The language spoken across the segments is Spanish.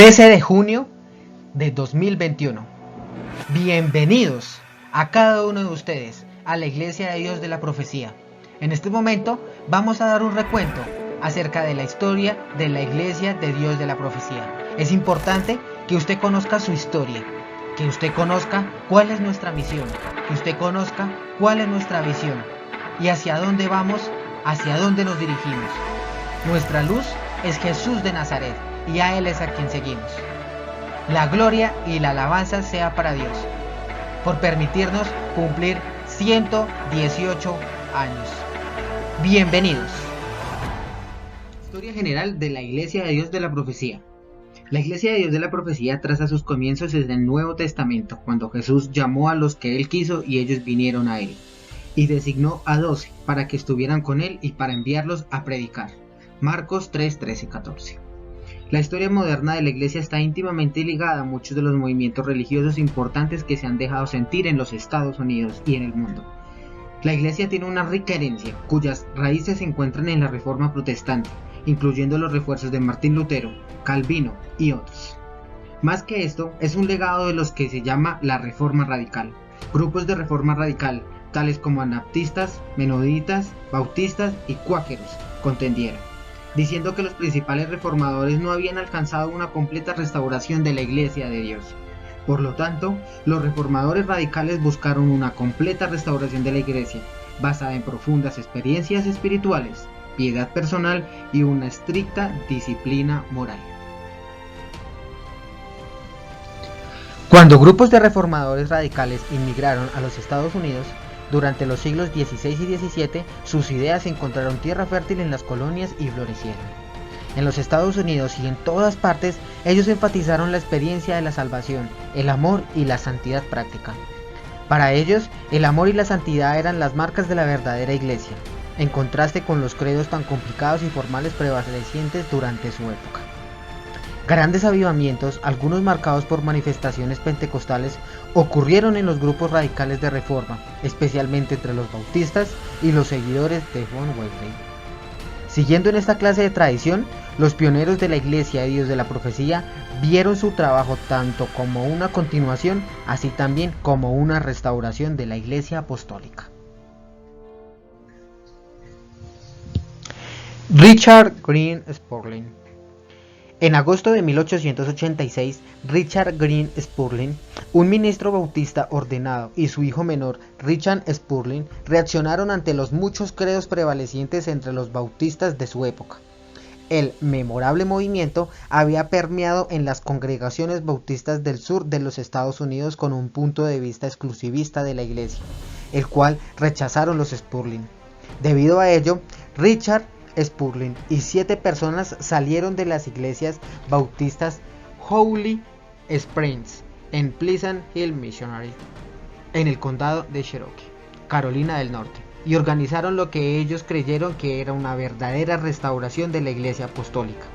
13 de junio de 2021. Bienvenidos a cada uno de ustedes a la Iglesia de Dios de la Profecía. En este momento vamos a dar un recuento acerca de la historia de la Iglesia de Dios de la Profecía. Es importante que usted conozca su historia, que usted conozca cuál es nuestra misión, que usted conozca cuál es nuestra visión y hacia dónde vamos, hacia dónde nos dirigimos. Nuestra luz es Jesús de Nazaret y a Él es a quien seguimos. La gloria y la alabanza sea para Dios por permitirnos cumplir 118 años. Bienvenidos. Historia general de la Iglesia de Dios de la Profecía. La Iglesia de Dios de la Profecía traza sus comienzos desde el Nuevo Testamento, cuando Jesús llamó a los que Él quiso y ellos vinieron a Él, y designó a 12 para que estuvieran con Él y para enviarlos a predicar. Marcos 3, 13 y 14. La historia moderna de la Iglesia está íntimamente ligada a muchos de los movimientos religiosos importantes que se han dejado sentir en los Estados Unidos y en el mundo. La Iglesia tiene una rica herencia, cuyas raíces se encuentran en la Reforma Protestante, incluyendo los refuerzos de Martín Lutero, Calvino y otros. Más que esto, es un legado de los que se llama la Reforma Radical. Grupos de Reforma Radical, tales como anabaptistas, menonitas, bautistas y cuáqueros, contendieron, diciendo que los principales reformadores no habían alcanzado una completa restauración de la Iglesia de Dios. Por lo tanto, los reformadores radicales buscaron una completa restauración de la Iglesia, basada en profundas experiencias espirituales, piedad personal y una estricta disciplina moral. Cuando grupos de reformadores radicales inmigraron a los Estados Unidos, durante los siglos XVI y XVII, sus ideas encontraron tierra fértil en las colonias y florecieron. En los Estados Unidos y en todas partes, ellos enfatizaron la experiencia de la salvación, el amor y la santidad práctica. Para ellos, el amor y la santidad eran las marcas de la verdadera iglesia, en contraste con los credos tan complicados y formales prevalecientes durante su época. Grandes avivamientos, algunos marcados por manifestaciones pentecostales, ocurrieron en los grupos radicales de reforma, especialmente entre los bautistas y los seguidores de John Wesley. Siguiendo en esta clase de tradición, los pioneros de la Iglesia de Dios de la Profecía vieron su trabajo tanto como una continuación, así también como una restauración de la Iglesia Apostólica. Richard Green Spurgeon. En agosto de 1886, Richard Green Spurgeon, un ministro bautista ordenado, y su hijo menor, Richard Spurgeon, reaccionaron ante los muchos credos prevalecientes entre los bautistas de su época. El memorable movimiento había permeado en las congregaciones bautistas del sur de los Estados Unidos con un punto de vista exclusivista de la Iglesia, el cual rechazaron los Spurgeon. Debido a ello, Richard Spurgeon y 7 personas salieron de las iglesias bautistas Holy Springs en Pleasant Hill Missionary, en el condado de Cherokee, Carolina del Norte, y organizaron lo que ellos creyeron que era una verdadera restauración de la Iglesia Apostólica.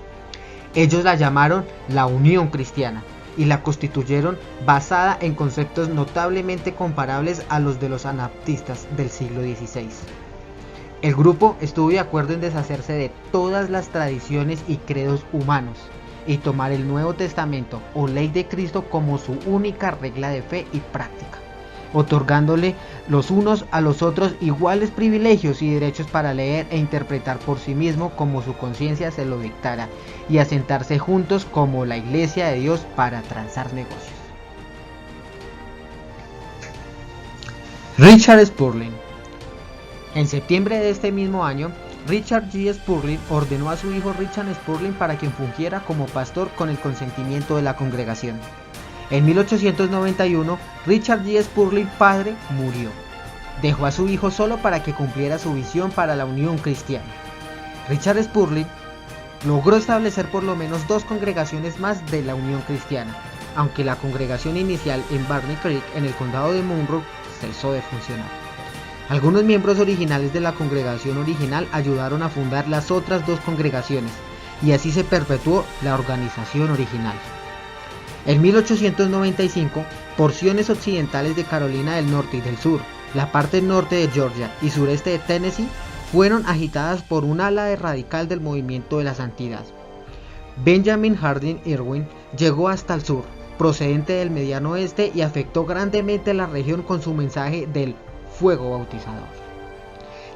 Ellos la llamaron la Unión Cristiana y la constituyeron basada en conceptos notablemente comparables a los de los anabaptistas del siglo XVI. El grupo estuvo de acuerdo en deshacerse de todas las tradiciones y credos humanos y tomar el Nuevo Testamento o Ley de Cristo como su única regla de fe y práctica, otorgándole los unos a los otros iguales privilegios y derechos para leer e interpretar por sí mismo como su conciencia se lo dictara y asentarse juntos como la Iglesia de Dios para transar negocios. Richard Spurgeon. En septiembre de este mismo año, Richard G. Spurgeon ordenó a su hijo Richard Spurgeon para que fungiera como pastor con el consentimiento de la congregación. En 1891, Richard G. Spurgeon padre murió. Dejó a su hijo solo para que cumpliera su visión para la Unión Cristiana. Richard Spurgeon logró establecer por lo menos 2 congregaciones más de la Unión Cristiana, aunque la congregación inicial en Barney Creek, en el condado de Monroe, cesó de funcionar. Algunos miembros originales de la congregación original ayudaron a fundar las otras 2 congregaciones, y así se perpetuó la organización original. En 1895, porciones occidentales de Carolina del Norte y del Sur, la parte norte de Georgia y sureste de Tennessee, fueron agitadas por un ala radical del movimiento de la santidad. Benjamin Harding Irwin llegó hasta el sur, procedente del mediano oeste, y afectó grandemente la región con su mensaje del fuego bautizador.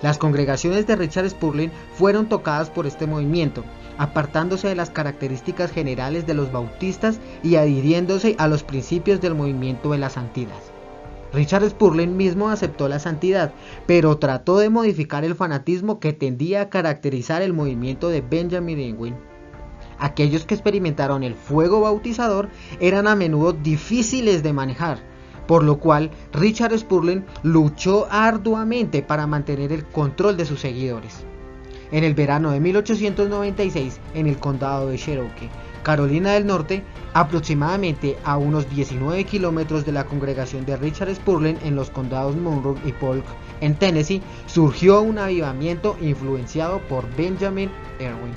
Las congregaciones de Richard Spurgeon fueron tocadas por este movimiento, apartándose de las características generales de los bautistas y adhiriéndose a los principios del movimiento de la santidad. Richard Spurgeon mismo aceptó la santidad, pero trató de modificar el fanatismo que tendía a caracterizar el movimiento de Benjamin Irwin. Aquellos que experimentaron el fuego bautizador eran a menudo difíciles de manejar, por lo cual Richard Spurgeon luchó arduamente para mantener el control de sus seguidores. En el verano de 1896, en el condado de Cherokee, Carolina del Norte, aproximadamente a unos 19 kilómetros de la congregación de Richard Spurgeon en los condados Monroe y Polk, en Tennessee, surgió un avivamiento influenciado por Benjamin Irwin.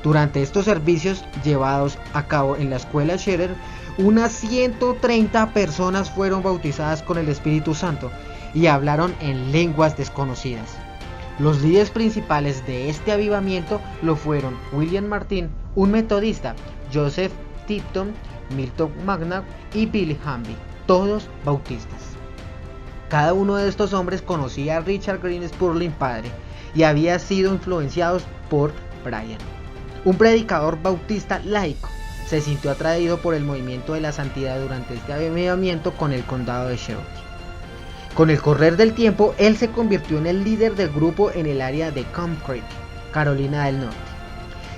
Durante estos servicios llevados a cabo en la escuela Scherer, unas 130 personas fueron bautizadas con el Espíritu Santo y hablaron en lenguas desconocidas. Los líderes principales de este avivamiento lo fueron William Martin, un metodista, Joseph Tipton, Milton McNabb y Billy Hamby, todos bautistas. Cada uno de estos hombres conocía a Richard Green Spurgeon padre y había sido influenciados por Bryan. Un predicador bautista laico se sintió atraído por el movimiento de la santidad durante este avivamiento con el condado de Cherokee. Con el correr del tiempo, él se convirtió en el líder del grupo en el área de Camp Creek, Carolina del Norte.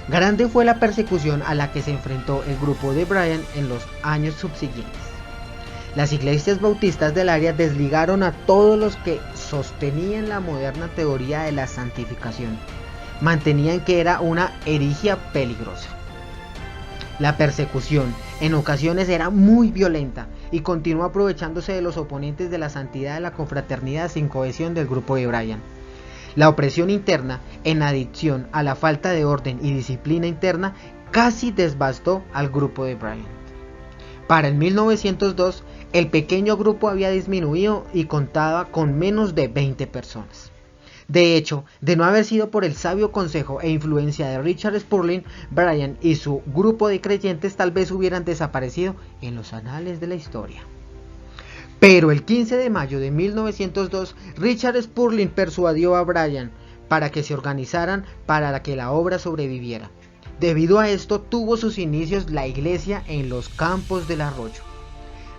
Grande fue la persecución a la que se enfrentó el grupo de Bryan en los años subsiguientes. Las iglesias bautistas del área desligaron a todos los que sostenían la moderna teoría de la santificación. Mantenían que era una herejía peligrosa. La persecución en ocasiones era muy violenta y continuó aprovechándose de los oponentes de la santidad de la confraternidad sin cohesión del grupo de Bryan. La opresión interna, en adición a la falta de orden y disciplina interna, casi devastó al grupo de Bryan. Para el 1902, el pequeño grupo había disminuido y contaba con menos de 20 personas. De hecho, de no haber sido por el sabio consejo e influencia de Richard Spurgeon, Bryan y su grupo de creyentes tal vez hubieran desaparecido en los anales de la historia. Pero el 15 de mayo de 1902, Richard Spurgeon persuadió a Bryan para que se organizaran para que la obra sobreviviera. Debido a esto, tuvo sus inicios la iglesia en los Campos del Arroyo.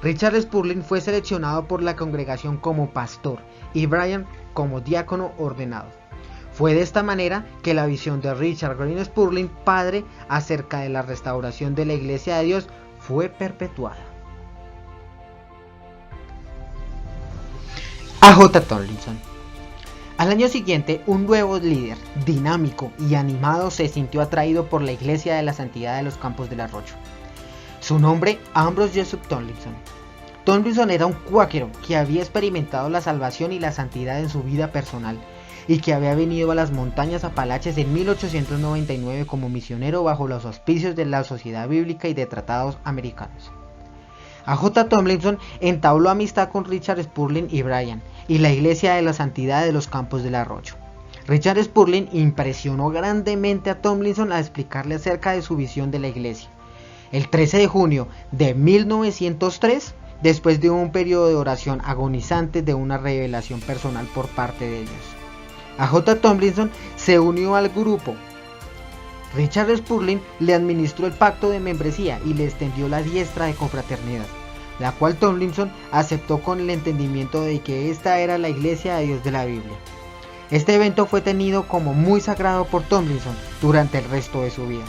Richard Spurgeon fue seleccionado por la congregación como pastor y Bryan como diácono ordenado. Fue de esta manera que la visión de Richard Green Spurgeon padre acerca de la restauración de la iglesia de Dios fue perpetuada. A.J. Tomlinson. Al año siguiente, un nuevo líder, dinámico y animado, se sintió atraído por la iglesia de la santidad de los Campos del Arroyo. Su nombre, Ambrose Jessup Tomlinson. Tomlinson era un cuáquero que había experimentado la salvación y la santidad en su vida personal y que había venido a las montañas Apalaches en 1899 como misionero bajo los auspicios de la Sociedad Bíblica y de Tratados Americanos. A.J. Tomlinson entabló amistad con Richard Spurgeon y Bryan y la Iglesia de la Santidad de los Campos del Arroyo. Richard Spurgeon impresionó grandemente a Tomlinson al explicarle acerca de su visión de la iglesia. El 13 de junio de 1903, después de un periodo de oración agonizante de una revelación personal por parte de Dios, A.J. Tomlinson se unió al grupo. Richard Spurgeon le administró el pacto de membresía y le extendió la diestra de confraternidad, la cual Tomlinson aceptó con el entendimiento de que esta era la iglesia de Dios de la Biblia. Este evento fue tenido como muy sagrado por Tomlinson durante el resto de su vida.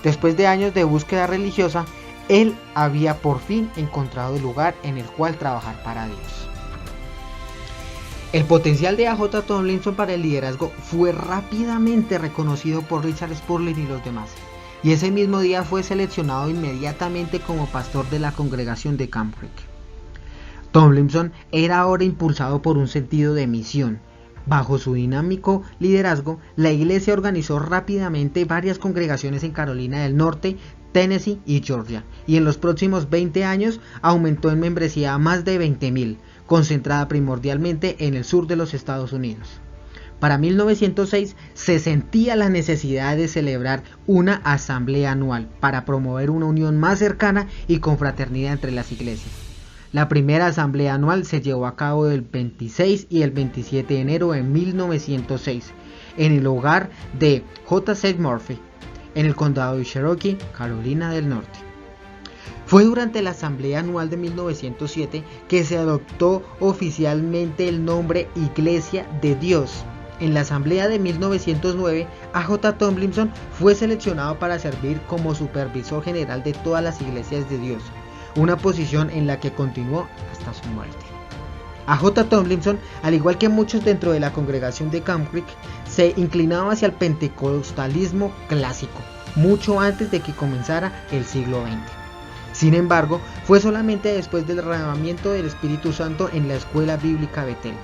Después de años de búsqueda religiosa, él había por fin encontrado el lugar en el cual trabajar para Dios. El potencial de A.J. Tomlinson para el liderazgo fue rápidamente reconocido por Richard Spurgeon y los demás, y ese mismo día fue seleccionado inmediatamente como pastor de la congregación de Camp Creek. Tomlinson era ahora impulsado por un sentido de misión. Bajo su dinámico liderazgo, la iglesia organizó rápidamente varias congregaciones en Carolina del Norte, Tennessee y Georgia, y en los próximos 20 años aumentó en membresía a más de 20,000, concentrada primordialmente en el sur de los Estados Unidos. Para 1906 se sentía la necesidad de celebrar una asamblea anual para promover una unión más cercana y confraternidad entre las iglesias. La primera asamblea anual se llevó a cabo el 26 y el 27 de enero de 1906 en el hogar de J. C. Murphy, en el condado de Cherokee, Carolina del Norte. Fue durante la asamblea anual de 1907 que se adoptó oficialmente el nombre Iglesia de Dios. En la asamblea de 1909, A.J. Tomlinson fue seleccionado para servir como supervisor general de todas las iglesias de Dios, una posición en la que continuó hasta su muerte. A.J. Tomlinson, al igual que muchos dentro de la congregación de Camp Creek, se inclinaba hacia el pentecostalismo clásico, mucho antes de que comenzara el siglo XX. Sin embargo, fue solamente después del derramamiento del Espíritu Santo en la Escuela Bíblica Bethel,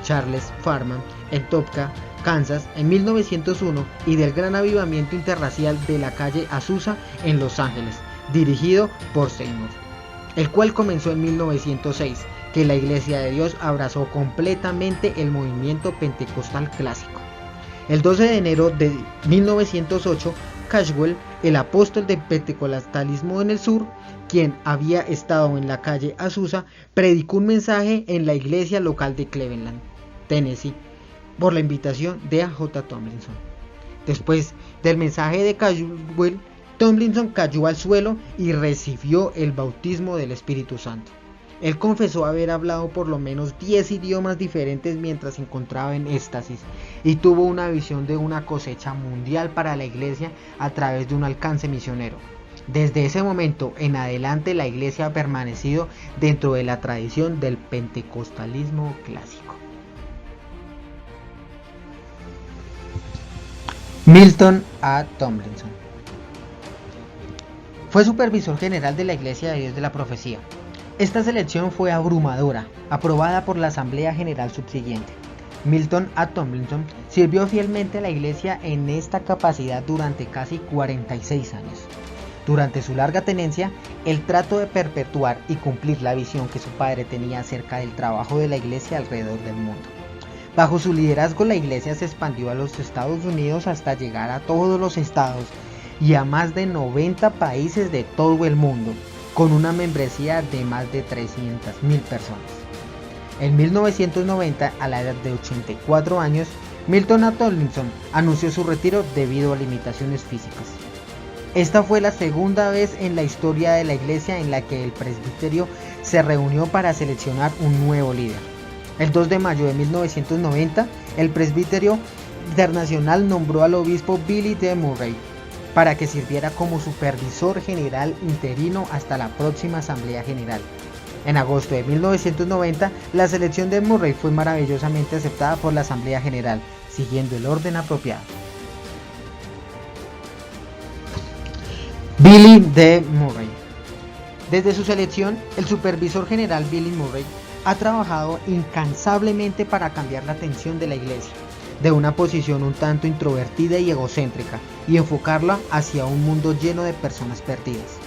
Charles Farman, en Topeka, Kansas, en 1901, y del gran avivamiento interracial de la calle Azusa en Los Ángeles, dirigido por Seymour, el cual comenzó en 1906, que la Iglesia de Dios abrazó completamente el movimiento pentecostal clásico. El 12 de enero de 1908, Cashwell, el apóstol del pentecostalismo en el sur, quien había estado en la calle Azusa, predicó un mensaje en la iglesia local de Cleveland, Tennessee, por la invitación de A.J. Tomlinson. Después del mensaje de Cashwell, Tomlinson cayó al suelo y recibió el bautismo del Espíritu Santo. Él confesó haber hablado por lo menos 10 idiomas diferentes mientras se encontraba en éxtasis, y tuvo una visión de una cosecha mundial para la iglesia a través de un alcance misionero. Desde ese momento en adelante la iglesia ha permanecido dentro de la tradición del pentecostalismo clásico. Milton A. Tomlinson fue supervisor general de la Iglesia de Dios de la Profecía. Esta selección fue abrumadora, aprobada por la Asamblea General subsiguiente. Milton A. Tomlinson sirvió fielmente a la Iglesia en esta capacidad durante casi 46 años. Durante su larga tenencia, él trató de perpetuar y cumplir la visión que su padre tenía acerca del trabajo de la Iglesia alrededor del mundo. Bajo su liderazgo, la Iglesia se expandió a los Estados Unidos hasta llegar a todos los estados y a más de 90 países de todo el mundo, con una membresía de más de 300,000 personas. En 1990, a la edad de 84 años, Milton A. Tomlinson anunció su retiro debido a limitaciones físicas. Esta fue la segunda vez en la historia de la iglesia en la que el presbiterio se reunió para seleccionar un nuevo líder. El 2 de mayo de 1990, el presbiterio internacional nombró al obispo Billy D. Murray para que sirviera como supervisor general interino hasta la próxima Asamblea General. En agosto de 1990, la selección de Murray fue maravillosamente aceptada por la Asamblea General, siguiendo el orden apropiado. Billy D. Murray. Desde su selección, el supervisor general Billy Murray ha trabajado incansablemente para cambiar la atención de la iglesia, de una posición un tanto introvertida y egocéntrica, y enfocarla hacia un mundo lleno de personas perdidas.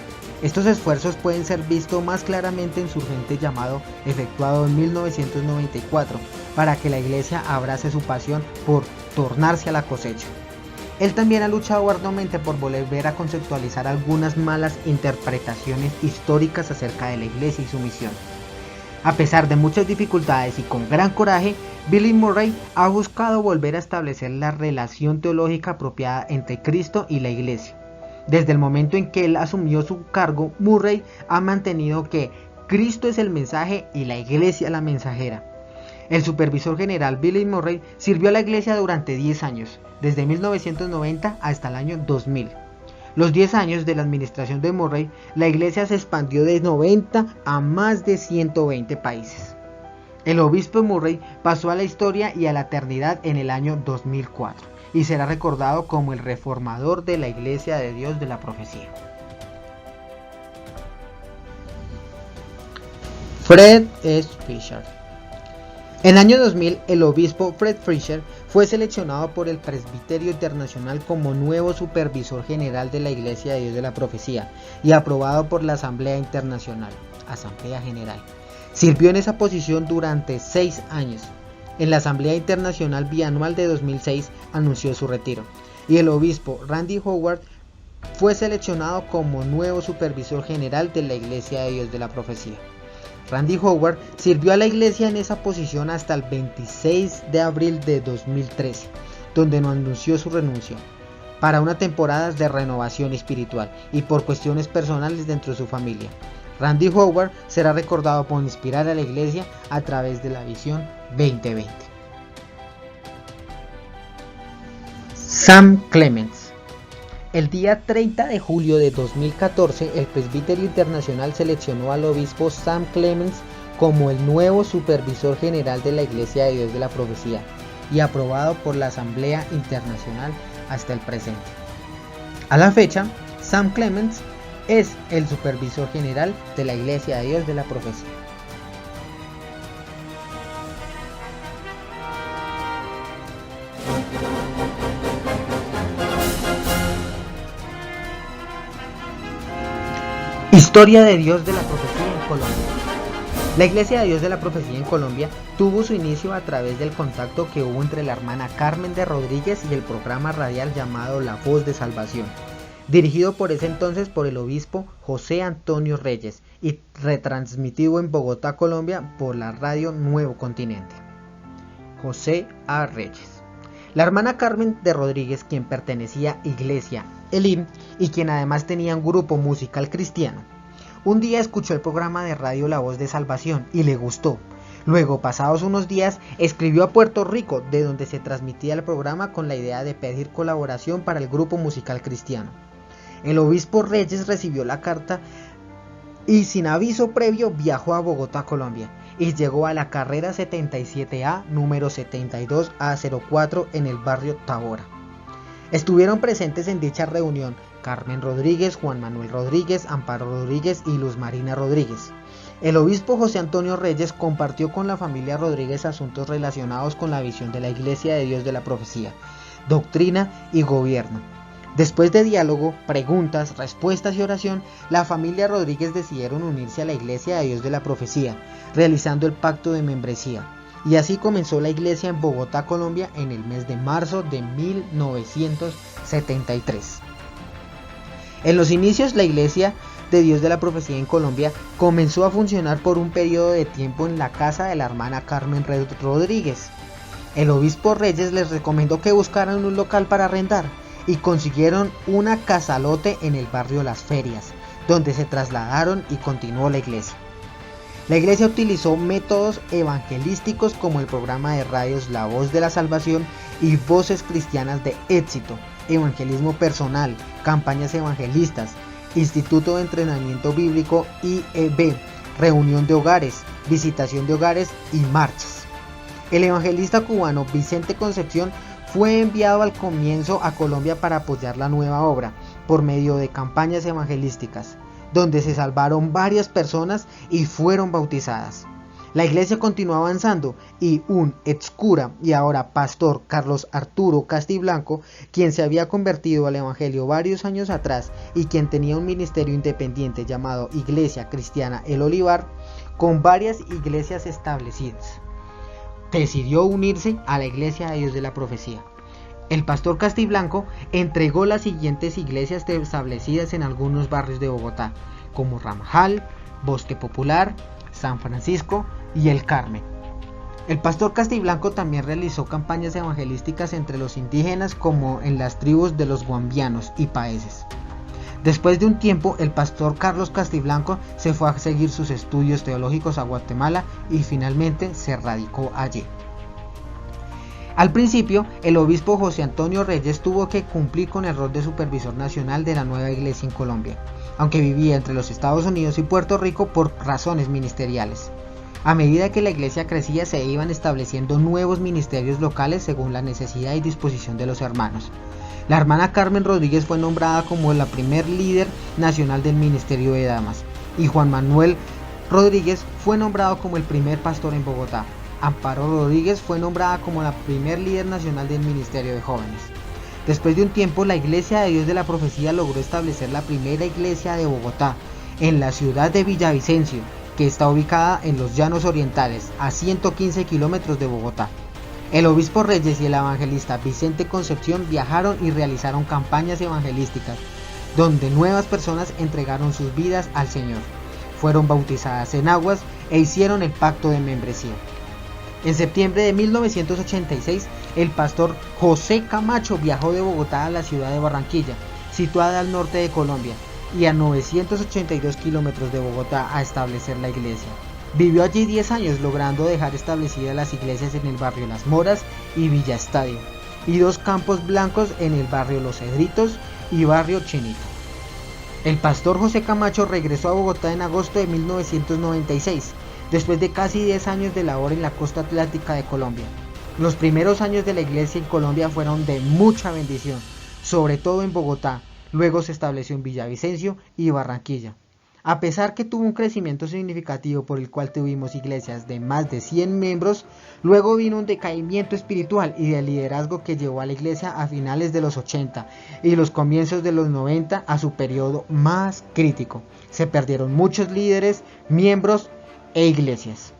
Estos esfuerzos pueden ser vistos más claramente en su urgente llamado efectuado en 1994 para que la iglesia abrace su pasión por tornarse a la cosecha. Él también ha luchado arduamente por volver a conceptualizar algunas malas interpretaciones históricas acerca de la iglesia y su misión. A pesar de muchas dificultades y con gran coraje, Billy Murray ha buscado volver a establecer la relación teológica apropiada entre Cristo y la iglesia. Desde el momento en que él asumió su cargo, Murray ha mantenido que Cristo es el mensaje y la iglesia la mensajera. El supervisor general Billy Murray sirvió a la iglesia durante 10 años, desde 1990 hasta el año 2000. Los 10 años de la administración de Murray, la iglesia se expandió de 90 a más de 120 países. El obispo Murray pasó a la historia y a la eternidad en el año 2004 y será recordado como el reformador de la Iglesia de Dios de la Profecía. Fred S. Fisher. En el año 2000, el obispo Fred Fisher fue seleccionado por el Presbiterio Internacional como nuevo supervisor general de la Iglesia de Dios de la Profecía y aprobado por la Asamblea Internacional, Asamblea General. Sirvió en esa posición durante 6 años. En la Asamblea Internacional Bianual de 2006 anunció su retiro, y el obispo Randy Howard fue seleccionado como nuevo supervisor general de la Iglesia de Dios de la Profecía. Randy Howard sirvió a la iglesia en esa posición hasta el 26 de abril de 2013, donde no anunció su renuncia, para una temporada de renovación espiritual y por cuestiones personales dentro de su familia. Randy Howard será recordado por inspirar a la iglesia a través de la Visión 2020. Sam Clements. El día 30 de julio de 2014, el Presbiterio Internacional seleccionó al obispo Sam Clements como el nuevo supervisor general de la Iglesia de Dios de la Profecía y aprobado por la Asamblea Internacional hasta el presente. A la fecha, Sam Clements es el supervisor general de la Iglesia de Dios de la Profecía. Historia de Dios de la Profecía en Colombia. La Iglesia de Dios de la Profecía en Colombia tuvo su inicio a través del contacto que hubo entre la hermana Carmen de Rodríguez y el programa radial llamado La Voz de Salvación, dirigido por ese entonces por el obispo José Antonio Reyes y retransmitido en Bogotá, Colombia por la radio Nuevo Continente. José A. Reyes. La hermana Carmen de Rodríguez, quien pertenecía a Iglesia Elim y quien además tenía un grupo musical cristiano, un día escuchó el programa de radio La Voz de Salvación y le gustó. Luego, pasados unos días, escribió a Puerto Rico, de donde se transmitía el programa, con la idea de pedir colaboración para el grupo musical cristiano. El obispo Reyes recibió la carta y sin aviso previo viajó a Bogotá, Colombia, y llegó a la carrera 77A, número 72A04 en el barrio Tabora. Estuvieron presentes en dicha reunión Carmen Rodríguez, Juan Manuel Rodríguez, Amparo Rodríguez y Luz Marina Rodríguez. El obispo José Antonio Reyes compartió con la familia Rodríguez asuntos relacionados con la visión de la Iglesia de Dios de la Profecía, doctrina y gobierno. Después de diálogo, preguntas, respuestas y oración, la familia Rodríguez decidieron unirse a la Iglesia de Dios de la Profecía, realizando el pacto de membresía. Y así comenzó la iglesia en Bogotá, Colombia, en el mes de marzo de 1973. En los inicios, la Iglesia de Dios de la Profecía en Colombia comenzó a funcionar por un periodo de tiempo en la casa de la hermana Carmen Rodríguez. El obispo Reyes les recomendó que buscaran un local para arrendar y consiguieron una casalote en el barrio Las Ferias, donde se trasladaron y continuó la iglesia. La iglesia utilizó métodos evangelísticos como el programa de radios La Voz de la Salvación y Voces Cristianas de Éxito, evangelismo personal, campañas evangelistas, Instituto de Entrenamiento Bíblico IEB, reunión de hogares, visitación de hogares y marchas. El evangelista cubano Vicente Concepción fue enviado al comienzo a Colombia para apoyar la nueva obra por medio de campañas evangelísticas, donde se salvaron varias personas y fueron bautizadas. La iglesia continuó avanzando y un excura y ahora pastor Carlos Arturo Castiblanco, quien se había convertido al evangelio varios años atrás y quien tenía un ministerio independiente llamado Iglesia Cristiana El Olivar, con varias iglesias establecidas, decidió unirse a la Iglesia de Dios de la Profecía. El pastor Castiblanco entregó las siguientes iglesias establecidas en algunos barrios de Bogotá, como Ramajal, Bosque Popular, San Francisco y El Carmen. El pastor Castiblanco también realizó campañas evangelísticas entre los indígenas, como en las tribus de los guambianos y paeses. Después de un tiempo, el pastor Carlos Castiblanco se fue a seguir sus estudios teológicos a Guatemala y finalmente se radicó allí. Al principio, el obispo José Antonio Reyes tuvo que cumplir con el rol de supervisor nacional de la nueva iglesia en Colombia, aunque vivía entre los Estados Unidos y Puerto Rico por razones ministeriales. A medida que la iglesia crecía, se iban estableciendo nuevos ministerios locales según la necesidad y disposición de los hermanos. La hermana Carmen Rodríguez fue nombrada como la primer líder nacional del ministerio de damas, y Juan Manuel Rodríguez fue nombrado como el primer pastor en Bogotá. Amparo Rodríguez fue nombrada como la primer líder nacional del ministerio de jóvenes. Después de un tiempo, la Iglesia de Dios de la Profecía logró establecer la primera iglesia de Bogotá, en la ciudad de Villavicencio, que está ubicada en los Llanos Orientales, a 115 kilómetros de Bogotá. El obispo Reyes y el evangelista Vicente Concepción viajaron y realizaron campañas evangelísticas, donde nuevas personas entregaron sus vidas al Señor, fueron bautizadas en aguas e hicieron el pacto de membresía. En septiembre de 1986, el pastor José Camacho viajó de Bogotá a la ciudad de Barranquilla, situada al norte de Colombia, y a 982 kilómetros de Bogotá a establecer la iglesia. Vivió allí 10 años, logrando dejar establecidas las iglesias en el barrio Las Moras y Villa Estadio, y 2 campos blancos en el barrio Los Cedritos y barrio Chinito. El pastor José Camacho regresó a Bogotá en agosto de 1996, después de casi 10 años de labor en la costa atlántica de Colombia. Los primeros años de la iglesia en Colombia fueron de mucha bendición, sobre todo en Bogotá. Luego se estableció en Villavicencio y Barranquilla. A pesar que tuvo un crecimiento significativo por el cual tuvimos iglesias de más de 100 miembros, luego vino un decaimiento espiritual y de liderazgo que llevó a la iglesia a finales de los 80 y los comienzos de los 90 a su periodo más crítico. Se perdieron muchos líderes, miembros e iglesias.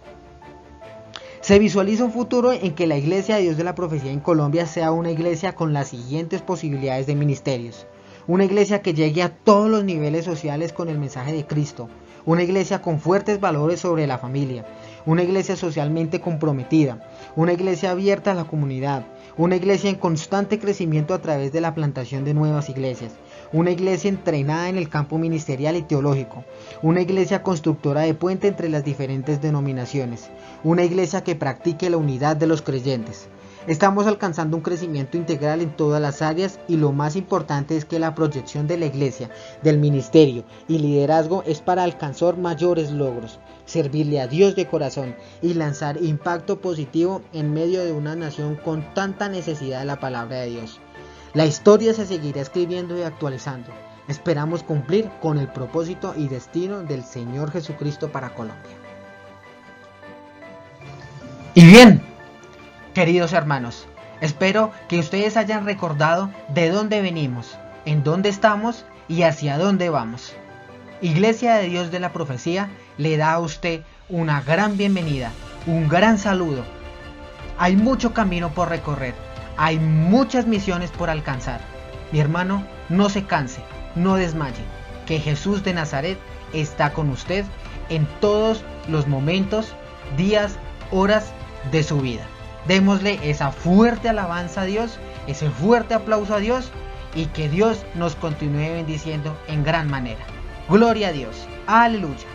Se visualiza un futuro en que la Iglesia de Dios de la Profecía en Colombia sea una iglesia con las siguientes posibilidades de ministerios. Una iglesia que llegue a todos los niveles sociales con el mensaje de Cristo. Una iglesia con fuertes valores sobre la familia. Una iglesia socialmente comprometida. Una iglesia abierta a la comunidad. Una iglesia en constante crecimiento a través de la plantación de nuevas iglesias. Una iglesia entrenada en el campo ministerial y teológico. Una iglesia constructora de puente entre las diferentes denominaciones. Una iglesia que practique la unidad de los creyentes. Estamos alcanzando un crecimiento integral en todas las áreas y lo más importante es que la proyección de la iglesia, del ministerio y liderazgo es para alcanzar mayores logros, servirle a Dios de corazón y lanzar impacto positivo en medio de una nación con tanta necesidad de la palabra de Dios. La historia se seguirá escribiendo y actualizando. Esperamos cumplir con el propósito y destino del Señor Jesucristo para Colombia. Y bien, queridos hermanos, espero que ustedes hayan recordado de dónde venimos, en dónde estamos y hacia dónde vamos. Iglesia de Dios de la Profecía le da a usted una gran bienvenida, un gran saludo. Hay mucho camino por recorrer, hay muchas misiones por alcanzar. Mi hermano, no se canse, no desmaye, que Jesús de Nazaret está con usted en todos los momentos, días, horas de su vida. Démosle esa fuerte alabanza a Dios, ese fuerte aplauso a Dios y que Dios nos continúe bendiciendo en gran manera. Gloria a Dios. Aleluya.